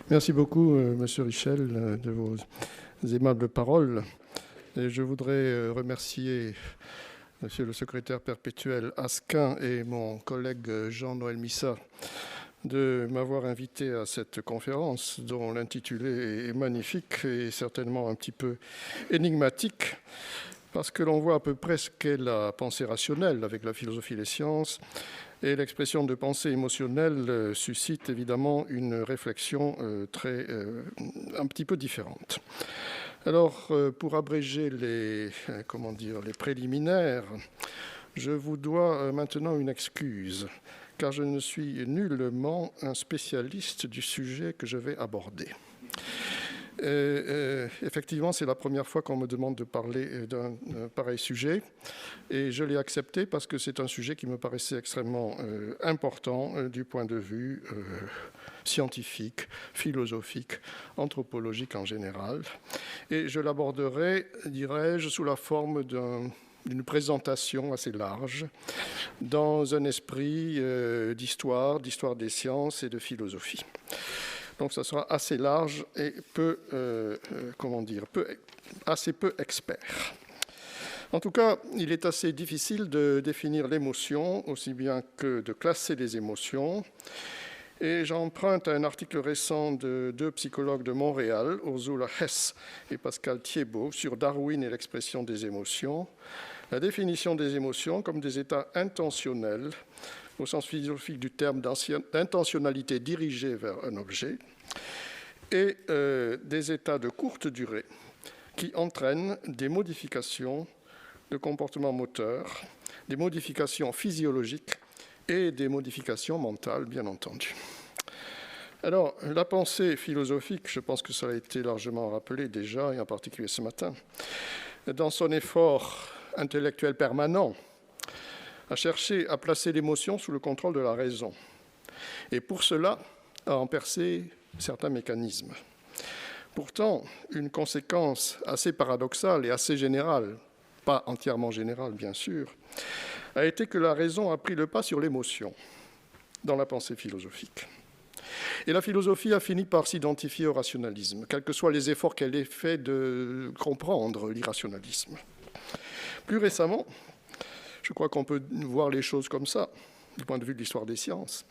Merci beaucoup, Monsieur Richel, de vos aimables paroles. Et je voudrais remercier Monsieur le secrétaire perpétuel Asquin et mon collègue Jean-Noël Missa de m'avoir invité à cette conférence dont l'intitulé est magnifique et certainement un petit peu énigmatique, parce que l'on voit à peu près ce qu'est la pensée rationnelle avec la philosophie des sciences, et l'expression de pensée émotionnelle suscite évidemment une réflexion un petit peu différente. Alors, pour abréger les préliminaires, je vous dois maintenant une excuse, car je ne suis nullement un spécialiste du sujet que je vais aborder. Effectivement, c'est la première fois qu'on me demande de parler d'un pareil sujet, et je l'ai accepté parce que c'est un sujet qui me paraissait extrêmement important du point de vue scientifique, philosophique, anthropologique en général. Et je l'aborderai, dirais-je, sous la forme d'une présentation assez large, dans un esprit d'histoire des sciences et de philosophie. Donc ça sera assez large et assez peu expert. En tout cas, il est assez difficile de définir l'émotion, aussi bien que de classer les émotions. Et j'emprunte à un article récent de deux psychologues de Montréal, Ursula Hess et Pascal Thiebaud, sur Darwin et l'expression des émotions, la définition des émotions comme des états intentionnels, au sens philosophique du terme d'intentionnalité dirigée vers un objet, et des états de courte durée qui entraînent des modifications de comportement moteur, des modifications physiologiques et des modifications mentales, bien entendu. Alors, la pensée philosophique, je pense que ça a été largement rappelé déjà, et en particulier ce matin, dans son effort intellectuel permanent, a cherché à placer l'émotion sous le contrôle de la raison. Et pour cela, a en percé certains mécanismes. Pourtant, une conséquence assez paradoxale et assez générale, pas entièrement générale bien sûr, a été que la raison a pris le pas sur l'émotion dans la pensée philosophique. Et la philosophie a fini par s'identifier au rationalisme, quels que soient les efforts qu'elle ait fait de comprendre l'irrationalisme. Plus récemment, je crois qu'on peut voir les choses comme ça, du point de vue de l'histoire des sciences.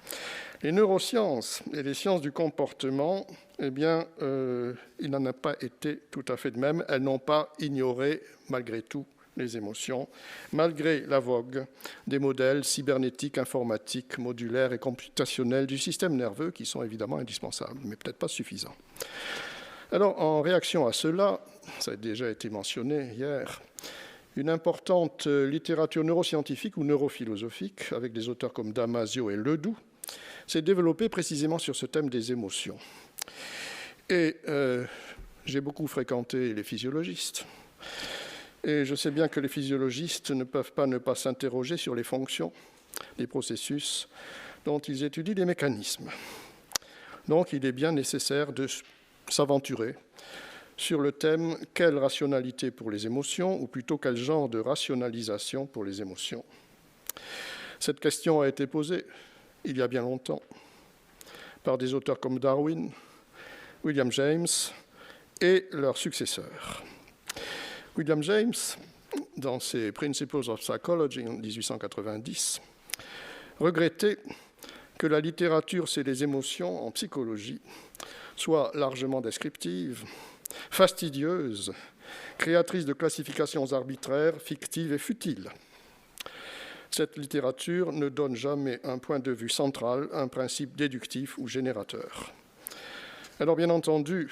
Les neurosciences et les sciences du comportement, eh bien, il n'en a pas été tout à fait de même. Elles n'ont pas ignoré, malgré tout, les émotions, malgré la vogue des modèles cybernétiques, informatiques, modulaires et computationnels du système nerveux qui sont évidemment indispensables, mais peut-être pas suffisants. Alors, en réaction à cela, ça a déjà été mentionné hier, une importante littérature neuroscientifique ou neurophilosophique, avec des auteurs comme Damasio et Ledoux, s'est développée précisément sur ce thème des émotions. Et j'ai beaucoup fréquenté les physiologistes. Et je sais bien que les physiologistes ne peuvent pas ne pas s'interroger sur les fonctions, les processus dont ils étudient les mécanismes. Donc il est bien nécessaire de s'aventurer sur le thème « Quelle rationalité pour les émotions ?» ou plutôt « Quel genre de rationalisation pour les émotions ?» Cette question a été posée il y a bien longtemps par des auteurs comme Darwin, William James et leurs successeurs. William James, dans ses Principles of Psychology en 1890, regrettait que la littérature sur les émotions en psychologie soit largement descriptive, fastidieuse, créatrice de classifications arbitraires, fictives et futiles. Cette littérature ne donne jamais un point de vue central, un principe déductif ou générateur. Alors bien entendu,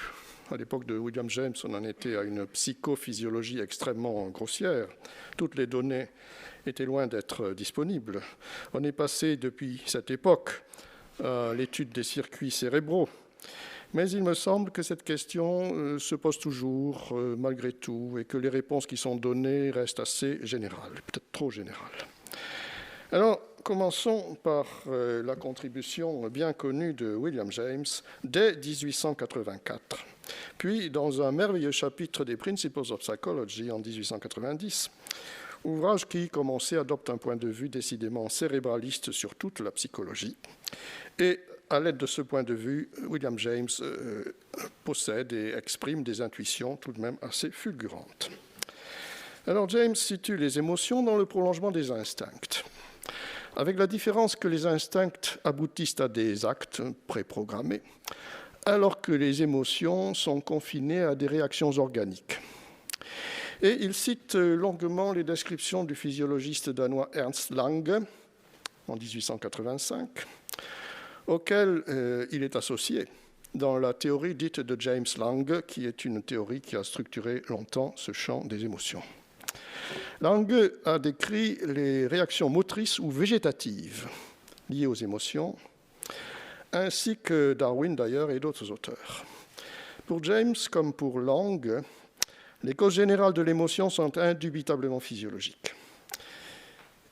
à l'époque de William James, on en était à une psychophysiologie extrêmement grossière. Toutes les données étaient loin d'être disponibles. On est passé depuis cette époque à l'étude des circuits cérébraux. Mais il me semble que cette question se pose toujours, malgré tout, et que les réponses qui sont données restent assez générales, peut-être trop générales. Alors, commençons par la contribution bien connue de William James dès 1884. Puis, dans un merveilleux chapitre des Principles of Psychology en 1890, ouvrage qui, comme on sait, adopte un point de vue décidément cérébraliste sur toute la psychologie et à l'aide de ce point de vue, William James possède et exprime des intuitions tout de même assez fulgurantes. Alors James situe les émotions dans le prolongement des instincts, avec la différence que les instincts aboutissent à des actes préprogrammés, alors que les émotions sont confinées à des réactions organiques. Et il cite longuement les descriptions du physiologiste danois Ernst Lange en 1885, auquel il est associé dans la théorie dite de James Lange, qui est une théorie qui a structuré longtemps ce champ des émotions. Lange a décrit les réactions motrices ou végétatives liées aux émotions, ainsi que Darwin d'ailleurs et d'autres auteurs. Pour James comme pour Lange, les causes générales de l'émotion sont indubitablement physiologiques.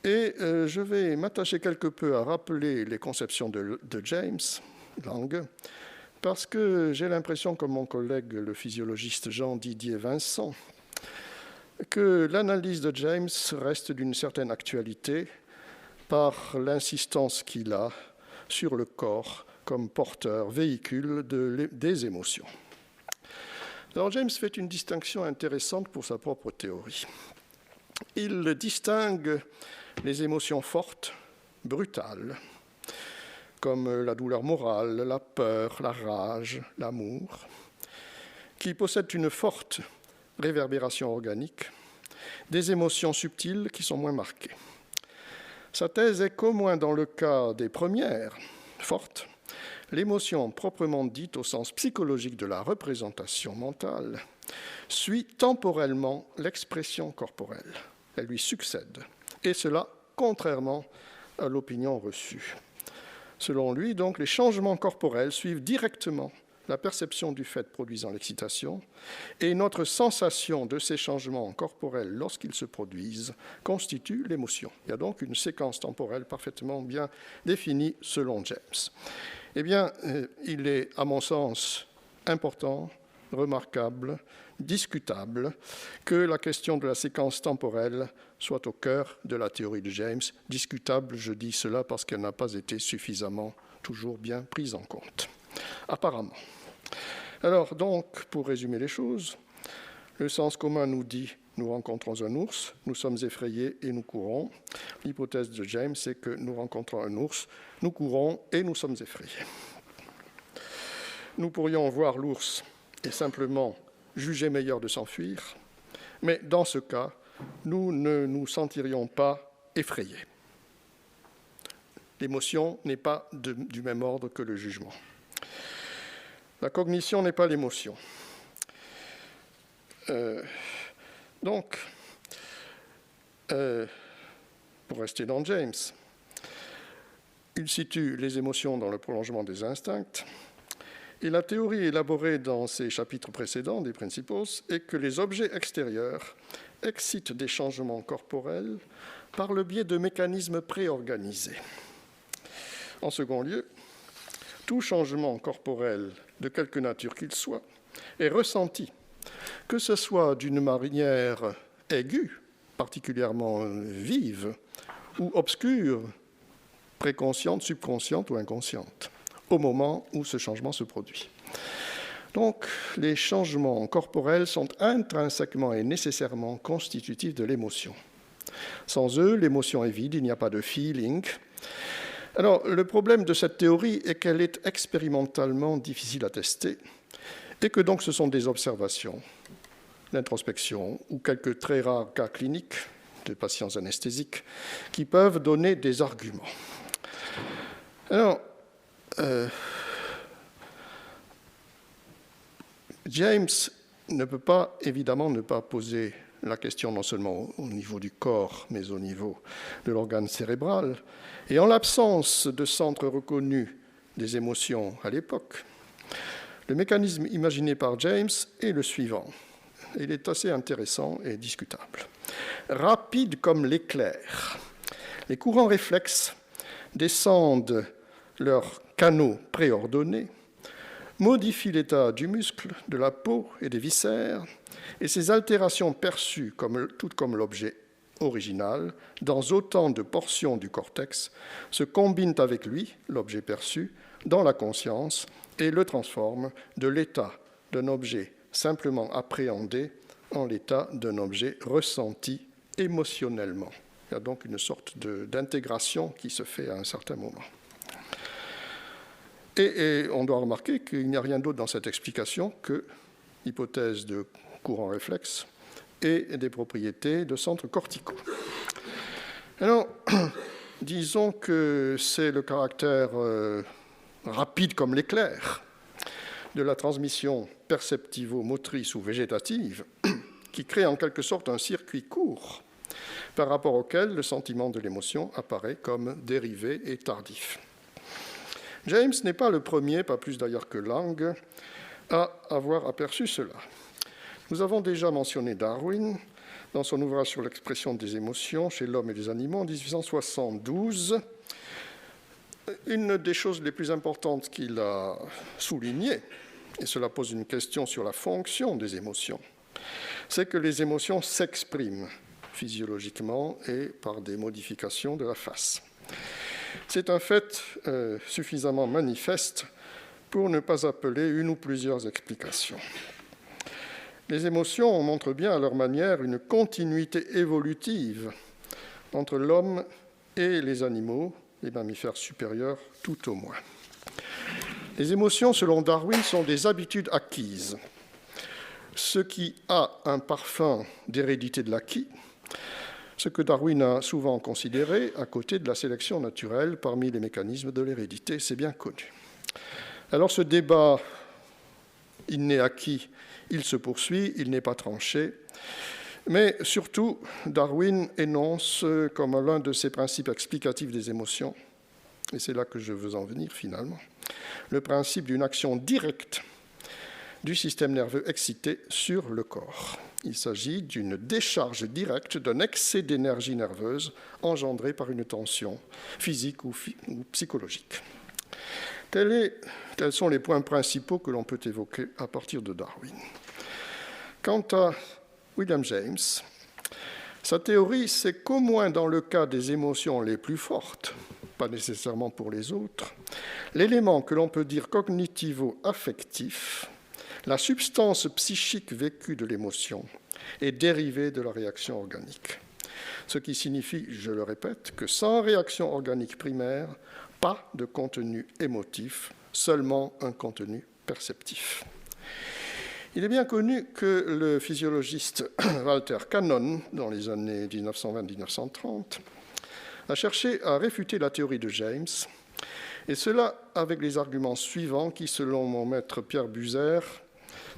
Et je vais m'attacher quelque peu à rappeler les conceptions de James Lange, parce que j'ai l'impression, comme mon collègue le physiologiste Jean-Didier Vincent, que l'analyse de James reste d'une certaine actualité par l'insistance qu'il a sur le corps comme porteur, véhicule des émotions. Alors James fait une distinction intéressante pour sa propre théorie. Il distingue les émotions fortes, brutales, comme la douleur morale, la peur, la rage, l'amour, qui possèdent une forte réverbération organique, des émotions subtiles qui sont moins marquées. Sa thèse est qu'au moins dans le cas des premières, fortes, l'émotion proprement dite au sens psychologique de la représentation mentale suit temporellement l'expression corporelle. Elle lui succède, et cela contrairement à l'opinion reçue. Selon lui, donc, les changements corporels suivent directement la perception du fait produisant l'excitation, et notre sensation de ces changements corporels lorsqu'ils se produisent constitue l'émotion. Il y a donc une séquence temporelle parfaitement bien définie selon James. Eh bien, il est, à mon sens, important, remarquable, discutable que la question de la séquence temporelle soit au cœur de la théorie de James. Discutable, je dis cela parce qu'elle n'a pas été suffisamment toujours bien prise en compte, apparemment. Alors donc, pour résumer les choses, le sens commun nous dit « nous rencontrons un ours, nous sommes effrayés et nous courons ». L'hypothèse de James, c'est que nous rencontrons un ours, nous courons et nous sommes effrayés. Nous pourrions voir l'ours et simplement juger meilleur de s'enfuir, mais dans ce cas, nous ne nous sentirions pas effrayés. L'émotion n'est pas du même ordre que le jugement. La cognition n'est pas l'émotion. Donc, pour rester dans James, il situe les émotions dans le prolongement des instincts, et la théorie élaborée dans ses chapitres précédents des Principles est que les objets extérieurs excitent des changements corporels par le biais de mécanismes préorganisés. En second lieu, tout changement corporel, de quelque nature qu'il soit, est ressenti, que ce soit d'une manière aiguë, particulièrement vive, ou obscure, préconsciente, subconsciente ou inconsciente, au moment où ce changement se produit. Donc, les changements corporels sont intrinsèquement et nécessairement constitutifs de l'émotion. Sans eux, l'émotion est vide, il n'y a pas de feeling. Alors, le problème de cette théorie est qu'elle est expérimentalement difficile à tester et que donc ce sont des observations, l'introspection ou quelques très rares cas cliniques de patients anesthésiques qui peuvent donner des arguments. Alors, James ne peut pas, évidemment, ne pas poser la question non seulement au niveau du corps, mais au niveau de l'organe cérébral. Et en l'absence de centre reconnu des émotions à l'époque, le mécanisme imaginé par James est le suivant. Il est assez intéressant et discutable. Rapide comme l'éclair, les courants réflexes descendent leurs canaux préordonnés, modifient l'état du muscle, de la peau et des viscères, et ces altérations perçues toutes comme l'objet original, dans autant de portions du cortex, se combinent avec lui, l'objet perçu, dans la conscience et le transforme de l'état d'un objet simplement appréhendé en l'état d'un objet ressenti émotionnellement. Il y a donc une sorte d'intégration qui se fait à un certain moment. Et on doit remarquer qu'il n'y a rien d'autre dans cette explication que l'hypothèse de courant réflexe et des propriétés de centres corticaux. Alors, disons que c'est le caractère rapide comme l'éclair de la transmission perceptivo-motrice ou végétative qui crée en quelque sorte un circuit court par rapport auquel le sentiment de l'émotion apparaît comme dérivé et tardif. James n'est pas le premier, pas plus d'ailleurs que Lang, à avoir aperçu cela. Nous avons déjà mentionné Darwin dans son ouvrage sur l'expression des émotions chez l'homme et les animaux en 1872. Une des choses les plus importantes qu'il a soulignées, et cela pose une question sur la fonction des émotions, c'est que les émotions s'expriment physiologiquement et par des modifications de la face. C'est un fait suffisamment manifeste pour ne pas appeler une ou plusieurs explications. Les émotions montrent bien à leur manière une continuité évolutive entre l'homme et les animaux, les mammifères supérieurs tout au moins. Les émotions, selon Darwin, sont des habitudes acquises, ce qui a un parfum d'hérédité de l'acquis, ce que Darwin a souvent considéré à côté de la sélection naturelle parmi les mécanismes de l'hérédité, c'est bien connu. Alors ce débat inné-acquis, il se poursuit, il n'est pas tranché, mais surtout Darwin énonce comme l'un de ses principes explicatifs des émotions, et c'est là que je veux en venir finalement, le principe d'une action directe du système nerveux excité sur le corps. Il s'agit d'une décharge directe d'un excès d'énergie nerveuse engendré par une tension physique ou psychologique. Tels sont les points principaux que l'on peut évoquer à partir de Darwin. Quant à William James, sa théorie, c'est qu'au moins dans le cas des émotions les plus fortes, pas nécessairement pour les autres, l'élément que l'on peut dire cognitivo-affectif, la substance psychique vécue de l'émotion, est dérivée de la réaction organique. Ce qui signifie, je le répète, que sans réaction organique primaire, pas de contenu émotif, seulement un contenu perceptif. Il est bien connu que le physiologiste Walter Cannon, dans les années 1920-1930, a cherché à réfuter la théorie de James, et cela avec les arguments suivants qui, selon mon maître Pierre Buzer,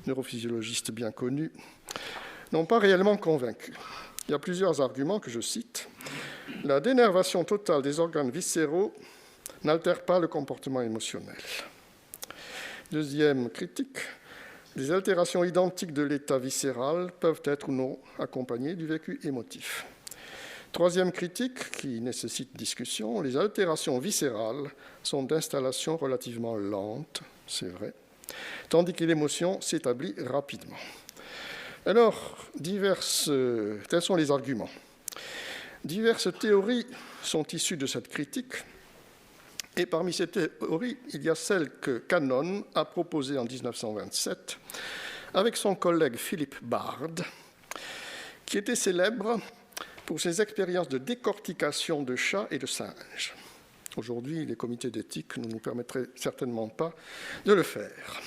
neurophysiologiste bien connu, n'ont pas réellement convaincu. Il y a plusieurs arguments que je cite. La dénervation totale des organes viscéraux n'altère pas le comportement émotionnel. Deuxième critique, les altérations identiques de l'état viscéral peuvent être ou non accompagnées du vécu émotif. Troisième critique, qui nécessite discussion, les altérations viscérales sont d'installation relativement lente, c'est vrai, tandis que l'émotion s'établit rapidement. Alors, tels sont les arguments. Diverses théories sont issues de cette critique, et parmi ces théories, il y a celle que Cannon a proposée en 1927 avec son collègue Philip Bard, qui était célèbre pour ses expériences de décortication de chats et de singes. Aujourd'hui, les comités d'éthique ne nous permettraient certainement pas de le faire.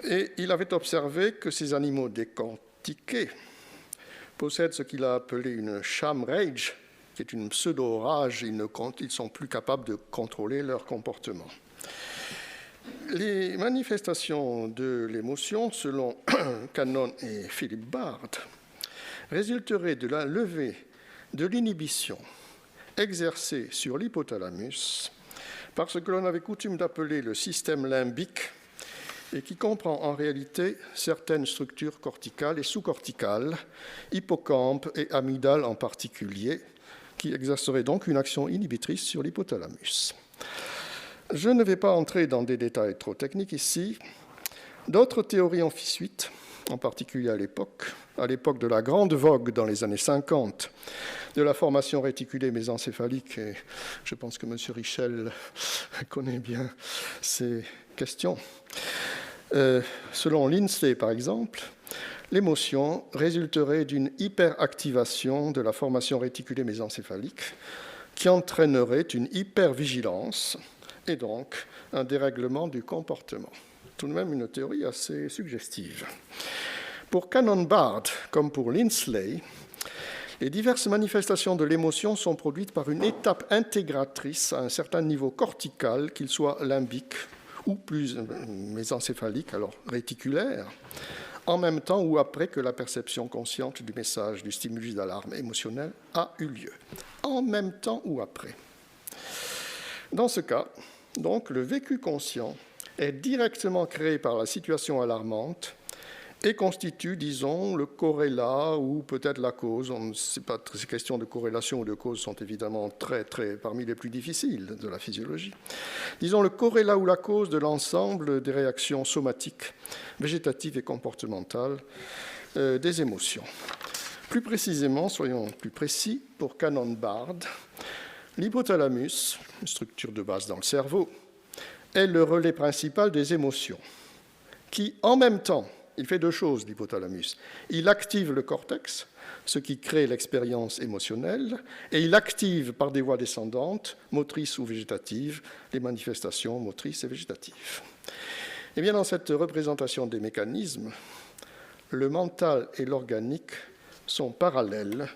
Et il avait observé que ces animaux décortiqués possèdent ce qu'il a appelé une sham rage, qui est une pseudo-rage, ils sont plus capables de contrôler leur comportement. Les manifestations de l'émotion, selon Cannon et Philip Bard, résulteraient de la levée de l'inhibition exercée sur l'hypothalamus par ce que l'on avait coutume d'appeler le système limbique et qui comprend en réalité certaines structures corticales et sous-corticales, hippocampe et amygdale en particulier, qui exerceraient donc une action inhibitrice sur l'hypothalamus. Je ne vais pas entrer dans des détails trop techniques ici. D'autres théories ont fait suite en particulier à l'époque de la grande vogue dans les années 50, de la formation réticulée mésencéphalique, et je pense que M. Richel connaît bien ces questions. Selon Lindsay, par exemple, l'émotion résulterait d'une hyperactivation de la formation réticulée mésencéphalique qui entraînerait une hypervigilance et donc un dérèglement du comportement. Tout de même une théorie assez suggestive. Pour Cannon-Bard, comme pour Lindsay, les diverses manifestations de l'émotion sont produites par une étape intégratrice à un certain niveau cortical, qu'il soit limbique ou plus mésencéphalique, alors réticulaire, en même temps ou après que la perception consciente du message du stimulus d'alarme émotionnel a eu lieu. En même temps ou après. Dans ce cas, donc, le vécu conscient est directement créé par la situation alarmante et constitue, disons, le corrélat ou peut-être la cause. Ces questions de corrélation ou de cause sont évidemment parmi les plus difficiles de la physiologie. Disons le corrélat ou la cause de l'ensemble des réactions somatiques, végétatives et comportementales des émotions. Plus précisément, soyons plus précis, pour Cannon-Bard, l'hypothalamus, une structure de base dans le cerveau, est le relais principal des émotions, qui, en même temps, il fait deux choses, l'hypothalamus. Il active le cortex, ce qui crée l'expérience émotionnelle, et il active par des voies descendantes, motrices ou végétatives, les manifestations motrices et végétatives. Et bien, dans cette représentation des mécanismes, le mental et l'organique sont parallèles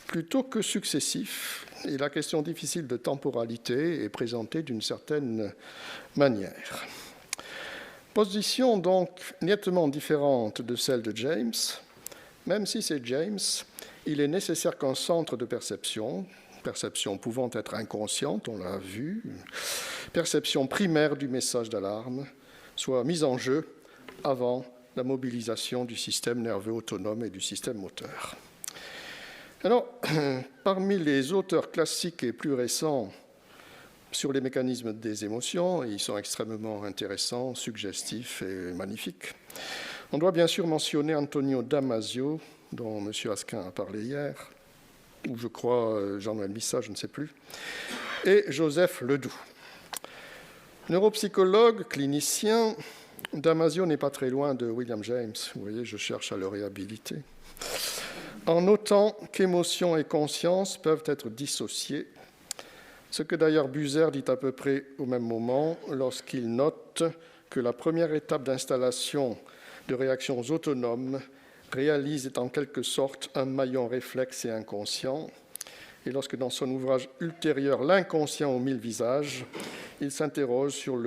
plutôt que successifs, et la question difficile de temporalité est présentée d'une certaine manière. Position donc nettement différente de celle de James. Même si c'est James, il est nécessaire qu'un centre de perception pouvant être inconsciente, on l'a vu, perception primaire du message d'alarme, soit mise en jeu avant la mobilisation du système nerveux autonome et du système moteur. Alors, parmi les auteurs classiques et plus récents sur les mécanismes des émotions, ils sont extrêmement intéressants, suggestifs et magnifiques. On doit bien sûr mentionner Antonio Damasio, dont M. Asquin a parlé hier, ou je crois Jean-Noël Missa, je ne sais plus, et Joseph Ledoux. Neuropsychologue, clinicien, Damasio n'est pas très loin de William James. Vous voyez, je cherche à le réhabiliter. En notant qu'émotion et conscience peuvent être dissociées, ce que d'ailleurs Buser dit à peu près au même moment lorsqu'il note que la première étape d'installation de réactions autonomes réalise en quelque sorte un maillon réflexe et inconscient. Et lorsque dans son ouvrage ultérieur, L'inconscient aux 1000 visages, il s'interroge sur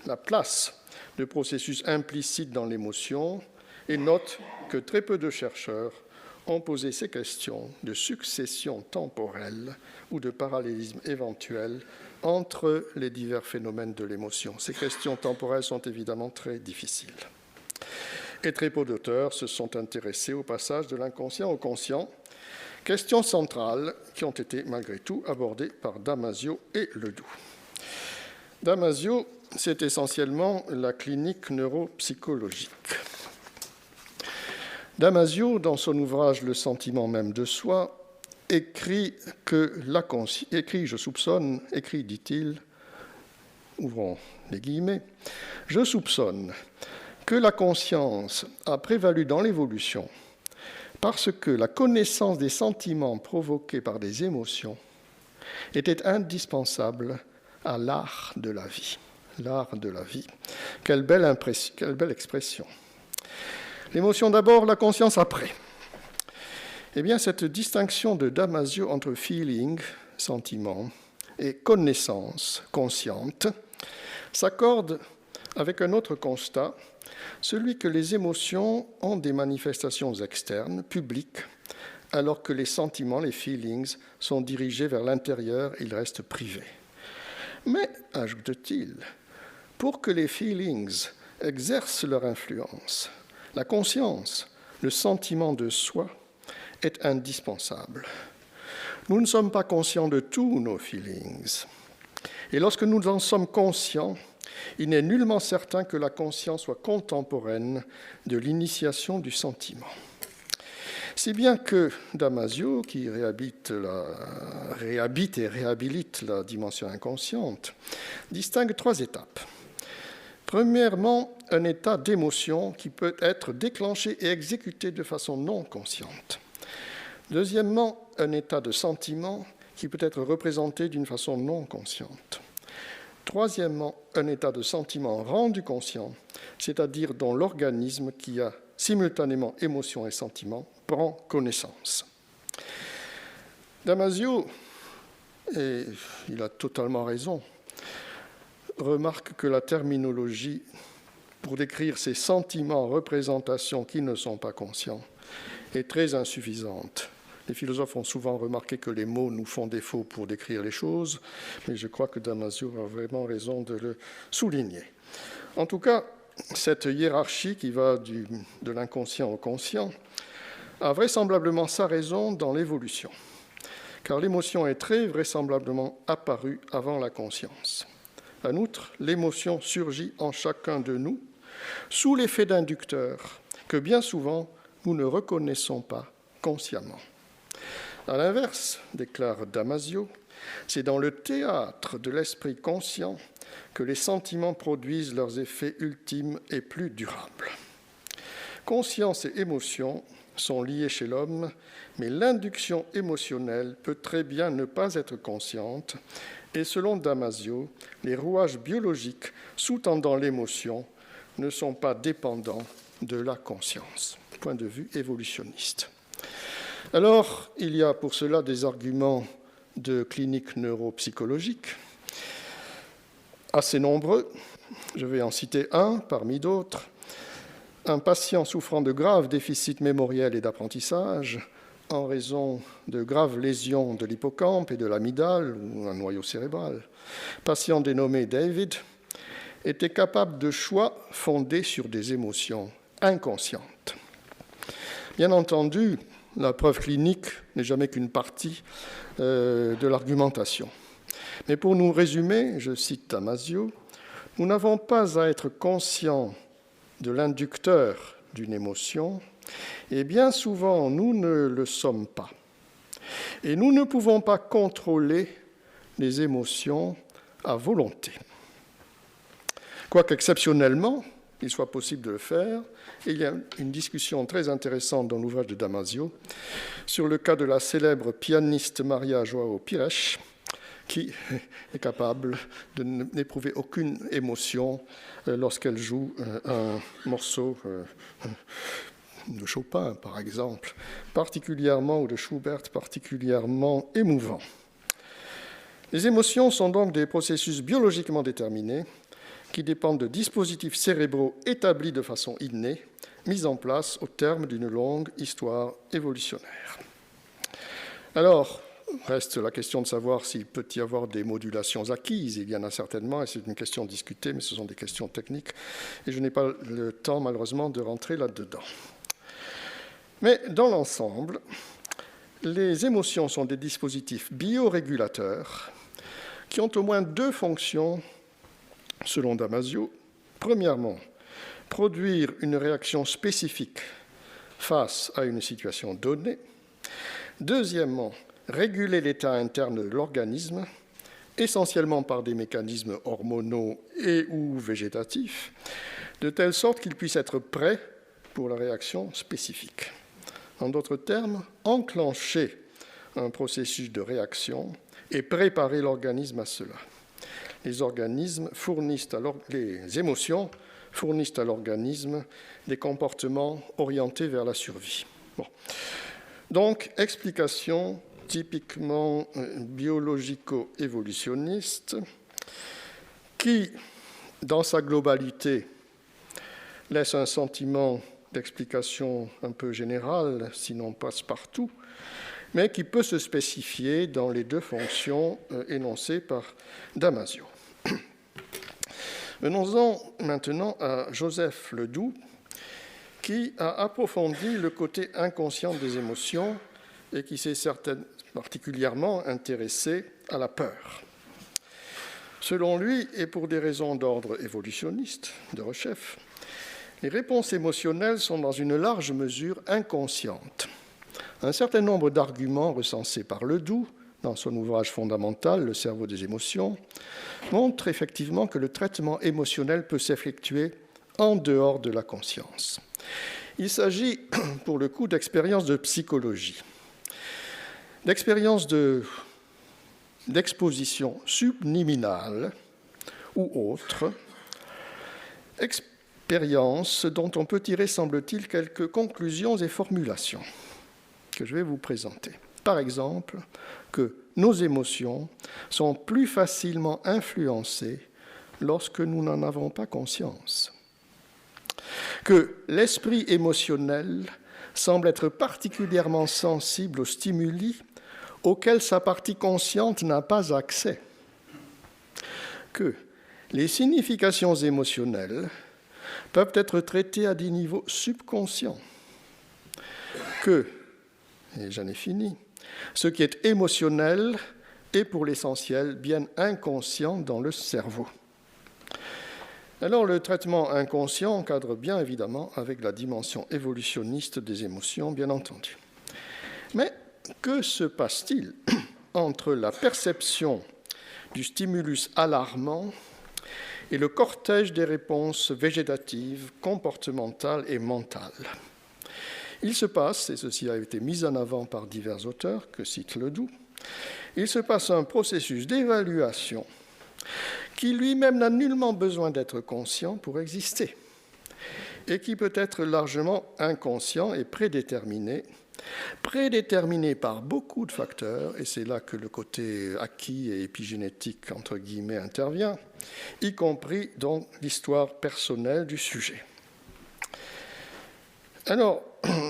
la place de processus implicites dans l'émotion et note que très peu de chercheurs ont posé ces questions de succession temporelle ou de parallélisme éventuel entre les divers phénomènes de l'émotion. Ces questions temporelles sont évidemment très difficiles. Et très peu d'auteurs se sont intéressés au passage de l'inconscient au conscient, questions centrales qui ont été malgré tout abordées par Damasio et Ledoux. Damasio, c'est essentiellement la clinique neuropsychologique. Damasio, dans son ouvrage « Le sentiment même de soi », écrit, dit-il, ouvrons les guillemets, « Je soupçonne que la conscience a prévalu dans l'évolution parce que la connaissance des sentiments provoqués par des émotions était indispensable à l'art de la vie. » L'art de la vie. Quelle belle expression. L'émotion d'abord, la conscience après. Eh bien, cette distinction de Damasio entre feeling, sentiment, et connaissance, consciente, s'accorde avec un autre constat, celui que les émotions ont des manifestations externes, publiques, alors que les sentiments, les feelings, sont dirigés vers l'intérieur, ils restent privés. Mais, ajoute-t-il, pour que les feelings exercent leur influence, la conscience, le sentiment de soi, est indispensable. Nous ne sommes pas conscients de tous nos feelings. Et lorsque nous en sommes conscients, il n'est nullement certain que la conscience soit contemporaine de l'initiation du sentiment. Si bien que Damasio, qui réhabite et réhabilite la dimension inconsciente, distingue 3 étapes. Premièrement, un état d'émotion qui peut être déclenché et exécuté de façon non consciente. Deuxièmement, un état de sentiment qui peut être représenté d'une façon non consciente. Troisièmement, un état de sentiment rendu conscient, c'est-à-dire dont l'organisme qui a simultanément émotion et sentiment prend connaissance. Damasio, et il a totalement raison, remarque que la terminologie pour décrire ces sentiments, représentations qui ne sont pas conscients, est très insuffisante. Les philosophes ont souvent remarqué que les mots nous font défaut pour décrire les choses, mais je crois que Damasio a vraiment raison de le souligner. En tout cas, cette hiérarchie qui va de l'inconscient au conscient a vraisemblablement sa raison dans l'évolution, car l'émotion est très vraisemblablement apparue avant la conscience. En outre, l'émotion surgit en chacun de nous sous l'effet d'inducteurs que bien souvent nous ne reconnaissons pas consciemment. À l'inverse, déclare Damasio, c'est dans le théâtre de l'esprit conscient que les sentiments produisent leurs effets ultimes et plus durables. Conscience et émotion sont liées chez l'homme, mais l'induction émotionnelle peut très bien ne pas être consciente, et selon Damasio, les rouages biologiques sous-tendant l'émotion ne sont pas dépendants de la conscience. Point de vue évolutionniste. Alors, il y a pour cela des arguments de clinique neuropsychologique assez nombreux. Je vais en citer un parmi d'autres. Un patient souffrant de graves déficits mémoriels et d'apprentissage en raison de graves lésions de l'hippocampe et de l'amygdale ou un noyau cérébral, patient dénommé David, était capable de choix fondés sur des émotions inconscientes. Bien entendu, la preuve clinique n'est jamais qu'une partie de l'argumentation. Mais pour nous résumer, je cite Damasio, nous n'avons pas à être conscients de l'inducteur d'une émotion, et bien souvent nous ne le sommes pas. Et nous ne pouvons pas contrôler les émotions à volonté. Quoique exceptionnellement, il soit possible de le faire, et il y a une discussion très intéressante dans l'ouvrage de Damasio sur le cas de la célèbre pianiste Maria João Pires, qui est capable de n'éprouver aucune émotion lorsqu'elle joue un morceau de Chopin, par exemple, particulièrement, ou de Schubert, particulièrement émouvant. Les émotions sont donc des processus biologiquement déterminés qui dépendent de dispositifs cérébraux établis de façon innée, mis en place au terme d'une longue histoire évolutionnaire. Alors, reste la question de savoir s'il peut y avoir des modulations acquises. Il y en a certainement, et c'est une question discutée, mais ce sont des questions techniques, et je n'ai pas le temps, malheureusement, de rentrer là-dedans. Mais dans l'ensemble, les émotions sont des dispositifs biorégulateurs qui ont au moins 2 fonctions, selon Damasio. Premièrement, produire une réaction spécifique face à une situation donnée. Deuxièmement, réguler l'état interne de l'organisme, essentiellement par des mécanismes hormonaux et ou végétatifs, de telle sorte qu'il puisse être prêt pour la réaction spécifique. En d'autres termes, enclencher un processus de réaction et préparer l'organisme à cela. Les émotions fournissent à l'organisme des comportements orientés vers la survie. Bon. Donc, explication typiquement biologico-évolutionniste qui, dans sa globalité, laisse un sentiment d'explication un peu générale, sinon passe-partout, mais qui peut se spécifier dans les 2 fonctions énoncées par Damasio. Venons-en maintenant à Joseph Ledoux, qui a approfondi le côté inconscient des émotions et qui s'est particulièrement intéressé à la peur. Selon lui, et pour des raisons d'ordre évolutionniste, de Reshef, les réponses émotionnelles sont dans une large mesure inconscientes. Un certain nombre d'arguments recensés par Ledoux dans son ouvrage fondamental, Le cerveau des émotions, montrent effectivement que le traitement émotionnel peut s'effectuer en dehors de la conscience. Il s'agit, pour le coup, d'expériences de psychologie, d'expériences d'exposition subliminale ou autres, expériences dont on peut tirer, semble-t-il, quelques conclusions et formulations que je vais vous présenter. Par exemple, que nos émotions sont plus facilement influencées lorsque nous n'en avons pas conscience. Que l'esprit émotionnel semble être particulièrement sensible aux stimuli auxquels sa partie consciente n'a pas accès. Que les significations émotionnelles peuvent être traitées à des niveaux subconscients. Que, et j'en ai fini, ce qui est émotionnel est pour l'essentiel bien inconscient dans le cerveau. Alors le traitement inconscient encadre bien évidemment avec la dimension évolutionniste des émotions, bien entendu. Mais que se passe-t-il entre la perception du stimulus alarmant et le cortège des réponses végétatives, comportementales et mentales? Il se passe, et ceci a été mis en avant par divers auteurs, que cite Ledoux, il se passe un processus d'évaluation qui lui-même n'a nullement besoin d'être conscient pour exister, et qui peut être largement inconscient et prédéterminé par beaucoup de facteurs, et c'est là que le côté acquis et épigénétique, entre guillemets, intervient, y compris dans l'histoire personnelle du sujet. Alors,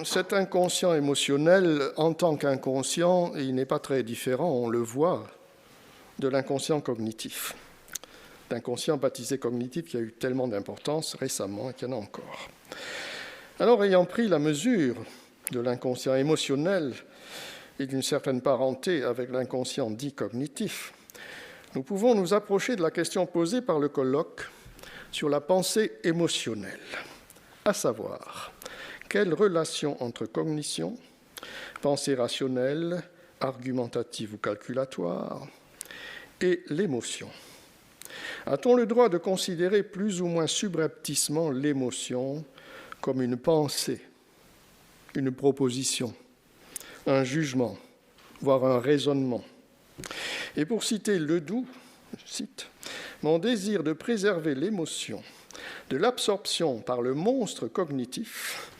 cet inconscient émotionnel, en tant qu'inconscient, il n'est pas très différent, on le voit, de l'inconscient cognitif. L'inconscient baptisé cognitif qui a eu tellement d'importance récemment et qu'il y en a encore. Alors, ayant pris la mesure de l'inconscient émotionnel et d'une certaine parenté avec l'inconscient dit cognitif, nous pouvons nous approcher de la question posée par le colloque sur la pensée émotionnelle, à savoir, quelle relation entre cognition, pensée rationnelle, argumentative ou calculatoire, et l'émotion? A-t-on le droit de considérer plus ou moins subrepticement l'émotion comme une pensée, une proposition, un jugement, voire un raisonnement? Et pour citer Ledoux, je cite, « Mon désir de préserver l'émotion de l'absorption par le monstre cognitif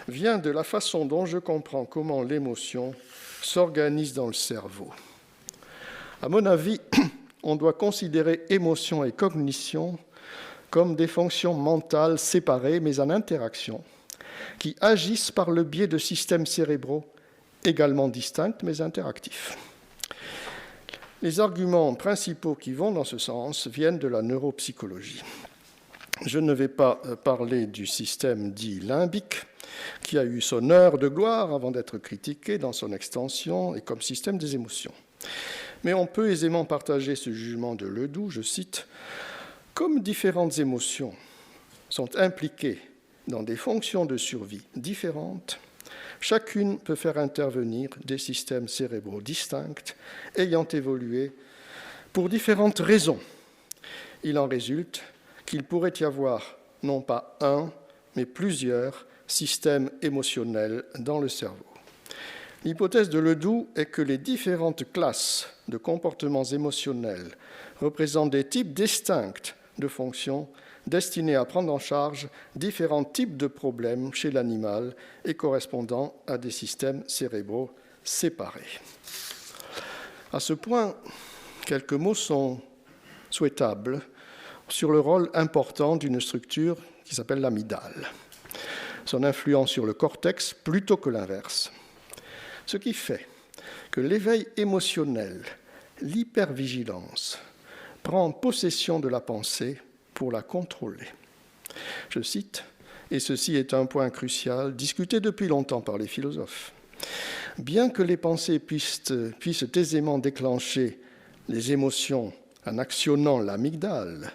vient de la façon dont je comprends comment l'émotion s'organise dans le cerveau. À mon avis, on doit considérer émotion et cognition comme des fonctions mentales séparées mais en interaction, qui agissent par le biais de systèmes cérébraux également distincts mais interactifs. Les arguments principaux qui vont dans ce sens viennent de la neuropsychologie. Je ne vais pas parler du système dit limbique, qui a eu son heure de gloire avant d'être critiqué dans son extension et comme système des émotions. Mais on peut aisément partager ce jugement de Ledoux, je cite, « Comme différentes émotions sont impliquées dans des fonctions de survie différentes, chacune peut faire intervenir des systèmes cérébraux distincts ayant évolué pour différentes raisons. Il en résulte qu'il pourrait y avoir non pas un, mais plusieurs systèmes émotionnels dans le cerveau. L'hypothèse de Ledoux est que les différentes classes de comportements émotionnels représentent des types distincts de fonctions destinées à prendre en charge différents types de problèmes chez l'animal et correspondant à des systèmes cérébraux séparés. À ce point, quelques mots sont souhaitables sur le rôle important d'une structure qui s'appelle l'amygdale, son influence sur le cortex plutôt que l'inverse. Ce qui fait que l'éveil émotionnel, l'hypervigilance, prend possession de la pensée pour la contrôler. Je cite, et ceci est un point crucial, discuté depuis longtemps par les philosophes. Bien que les pensées puissent aisément déclencher les émotions en actionnant l'amygdale,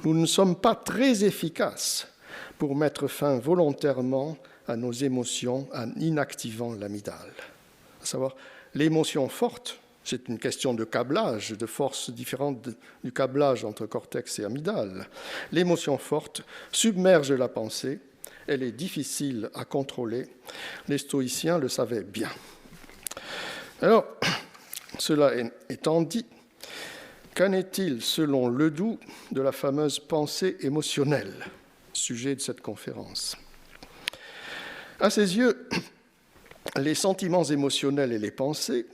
nous ne sommes pas très efficaces pour mettre fin volontairement à nos émotions en inactivant l'amygdale. À savoir, l'émotion forte, c'est une question de câblage, de forces différentes du câblage entre cortex et amygdale. L'émotion forte submerge la pensée, elle est difficile à contrôler. Les stoïciens le savaient bien. Alors, cela étant dit, qu'en est-il, selon Ledoux, de la fameuse pensée émotionnelle, sujet de cette conférence? À ses yeux, les sentiments émotionnels et les pensées,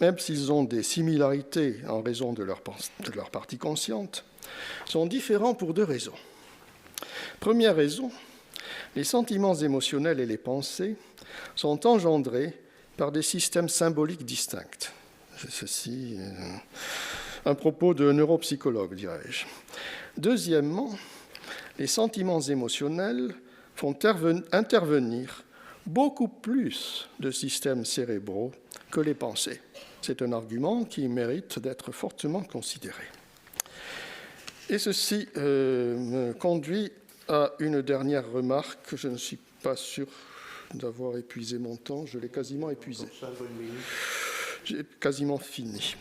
même s'ils ont des similarités en raison de leur partie consciente, sont différents pour deux raisons. Première raison, les sentiments émotionnels et les pensées sont engendrés par des systèmes symboliques distincts. Ceci est un propos de neuropsychologue, dirais-je. Deuxièmement, les sentiments émotionnels font intervenir beaucoup plus de systèmes cérébraux que les pensées. C'est un argument qui mérite d'être fortement considéré. Et ceci me conduit à une dernière remarque. Je ne suis pas sûr d'avoir épuisé mon temps. Je l'ai quasiment épuisé. J'ai quasiment fini.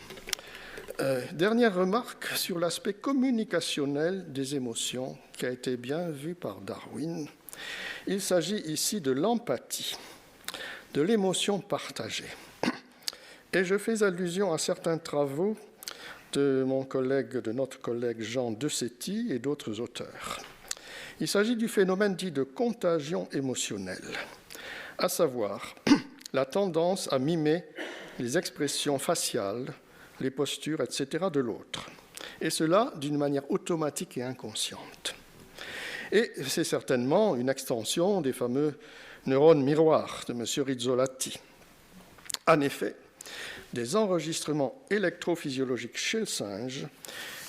Dernière remarque sur l'aspect communicationnel des émotions qui a été bien vu par Darwin. Il s'agit ici de l'empathie, de l'émotion partagée. Et je fais allusion à certains travaux de notre collègue Jean Desetti et d'autres auteurs. Il s'agit du phénomène dit de contagion émotionnelle, à savoir la tendance à mimer les expressions faciales, les postures, etc. de l'autre, et cela d'une manière automatique et inconsciente. Et c'est certainement une extension des fameux neurones miroirs de M. Rizzolatti. En effet, des enregistrements électrophysiologiques chez le singe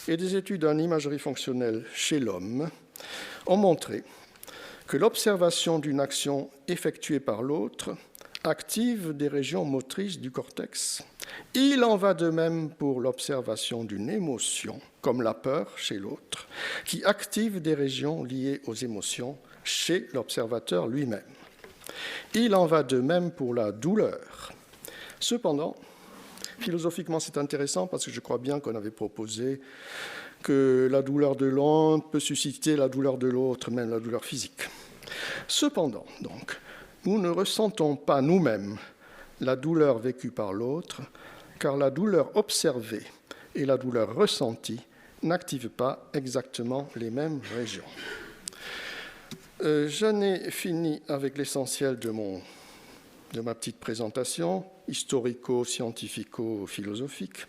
et des études en imagerie fonctionnelle chez l'homme ont montré que l'observation d'une action effectuée par l'autre active des régions motrices du cortex. Il en va de même pour l'observation d'une émotion, comme la peur chez l'autre, qui active des régions liées aux émotions chez l'observateur lui-même. Il en va de même pour la douleur. Cependant, philosophiquement, c'est intéressant parce que je crois bien qu'on avait proposé que la douleur de l'un peut susciter la douleur de l'autre, même la douleur physique. Cependant, donc, nous ne ressentons pas nous-mêmes la douleur vécue par l'autre, car la douleur observée et la douleur ressentie n'activent pas exactement les mêmes régions. J'en ai fini avec l'essentiel de ma petite présentation, historico-scientifico-philosophique.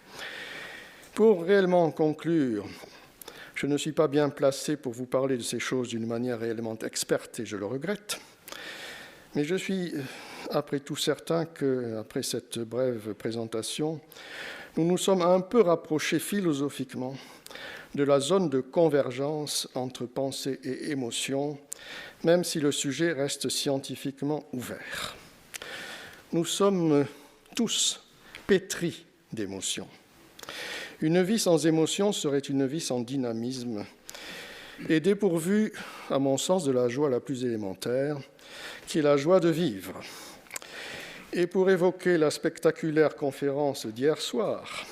Pour réellement conclure, je ne suis pas bien placé pour vous parler de ces choses d'une manière réellement experte, et je le regrette. Mais je suis, après tout, certain qu'après cette brève présentation, nous nous sommes un peu rapprochés philosophiquement de la zone de convergence entre pensée et émotion, même si le sujet reste scientifiquement ouvert. Nous sommes tous pétris d'émotions. Une vie sans émotion serait une vie sans dynamisme et dépourvue, à mon sens, de la joie la plus élémentaire, qui est la joie de vivre. Et pour évoquer la spectaculaire conférence d'hier soir,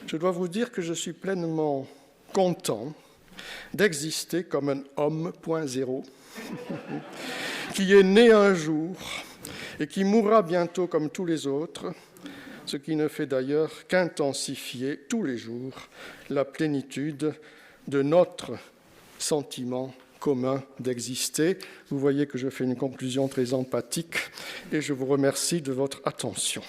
je dois vous dire que je suis pleinement content d'exister comme un homme.0 qui est né un jour et qui mourra bientôt comme tous les autres, ce qui ne fait d'ailleurs qu'intensifier tous les jours la plénitude de notre sentiment commun d'exister. Vous voyez que je fais une conclusion très empathique et je vous remercie de votre attention.